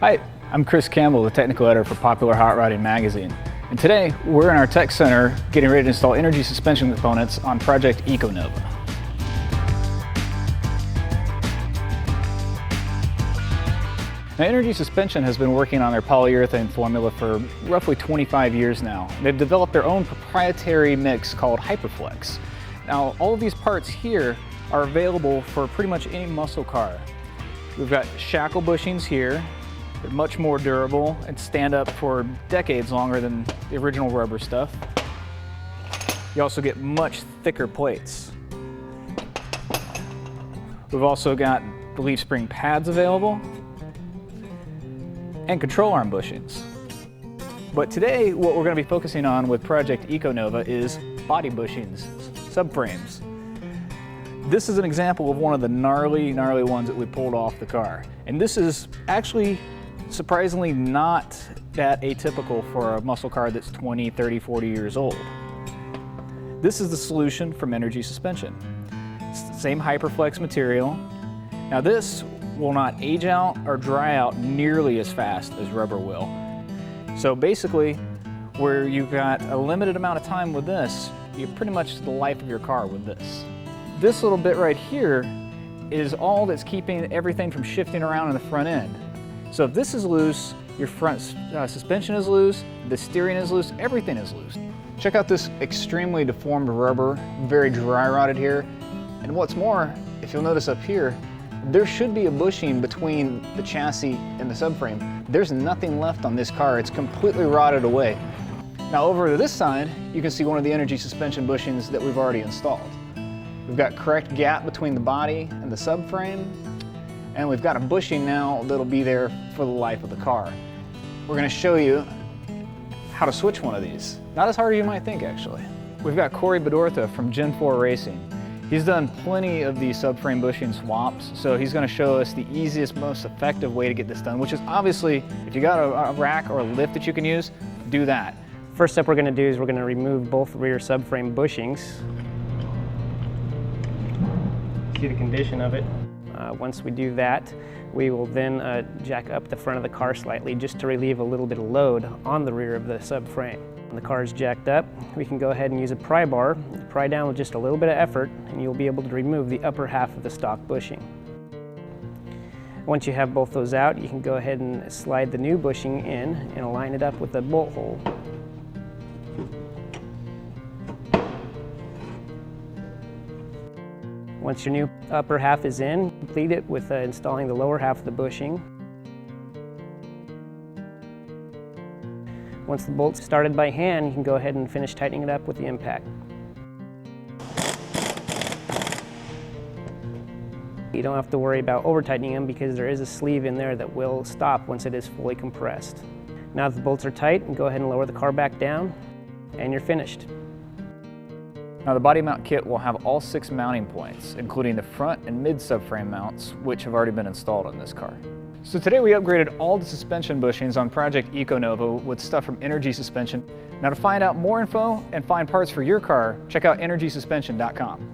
Hi, I'm Chris Campbell, the technical editor for Popular Hot Rodding magazine. And today, we're in our tech center getting ready to install energy suspension components on Project EcoNova. Now, Energy Suspension has been working on their polyurethane formula for roughly 25 years now. They've developed their own proprietary mix called Hyperflex. Now, all of these parts here are available for pretty much any muscle car. We've got shackle bushings here. They're much more durable and stand up for decades longer than the original rubber stuff. You also get much thicker plates. We've also got the leaf spring pads available and control arm bushings. But today, what we're going to be focusing on with Project EcoNova is body bushings, subframes. This is an example of one of the gnarly ones that we pulled off the car. And this is actually surprisingly not that atypical for a muscle car that's 20, 30, 40 years old. This is the solution from Energy Suspension. It's the same Hyperflex material. Now this will not age out or dry out nearly as fast as rubber will. So basically, where you've got a limited amount of time with this, you're pretty much the life of your car with this. This little bit right here is all that's keeping everything from shifting around in the front end. So if this is loose, your front suspension is loose, the steering is loose, everything is loose. Check out this extremely deformed rubber, very dry rotted here. And what's more, if you'll notice up here, there should be a bushing between the chassis and the subframe. There's nothing left on this car. It's completely rotted away. Now over to this side, you can see one of the Energy Suspension bushings that we've already installed. We've got correct gap between the body and the subframe, and we've got a bushing now that'll be there for the life of the car. We're going to show you how to switch one of these. Not as hard as you might think, actually. We've got Corey Bedorta from Gen 4 Racing. He's done plenty of these subframe bushing swaps, so he's going to show us the easiest, most effective way to get this done, which is obviously, if you got a rack or a lift that you can use, do that. First step we're going to do is we're going to remove both rear subframe bushings. See the condition of it. Once we do that, we will then jack up the front of the car slightly just to relieve a little bit of load on the rear of the subframe. When the car is jacked up, we can go ahead and use a pry bar, pry down with just a little bit of effort, and you'll be able to remove the upper half of the stock bushing. Once you have both those out, you can go ahead and slide the new bushing in and align it up with a bolt hole. Once your new upper half is in, complete it with installing the lower half of the bushing. Once the bolt's started by hand, you can go ahead and finish tightening it up with the impact. You don't have to worry about over-tightening them because there is a sleeve in there that will stop once it is fully compressed. Now that the bolts are tight, you can go ahead and lower the car back down, and you're finished. Now the body mount kit will have all 6 mounting points, including the front and mid subframe mounts, which have already been installed on this car. So today we upgraded all the suspension bushings on Project EcoNova with stuff from Energy Suspension. Now to find out more info and find parts for your car, check out energysuspension.com.